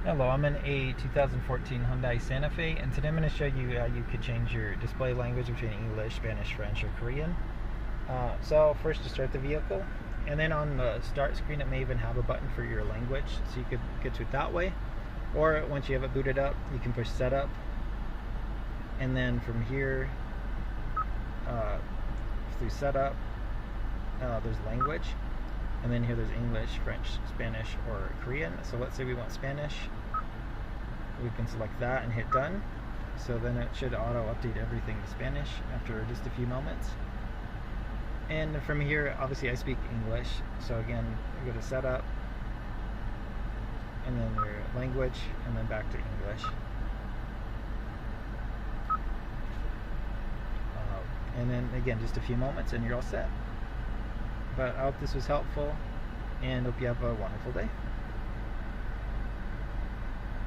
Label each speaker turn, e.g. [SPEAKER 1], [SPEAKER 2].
[SPEAKER 1] Hello, I'm in a 2014 Hyundai Santa Fe, and today I'm going to show you how you could change your display language between English, Spanish, French, or Korean. So first, to start the vehicle, and then on the start screen it may even have a button for your language, so you could get to it that way. Or once you have it booted up, you can push setup, and then from here, through setup, there's language. And then here there's English, French, Spanish, or Korean. So let's say we want Spanish. We can select that and hit done. So then it should auto update everything to Spanish after just a few moments. And from here, obviously I speak English. So again, you go to setup, and then your language, and then back to English. And then again, just a few moments and you're all set. But I hope this was helpful, and hope you have a wonderful day.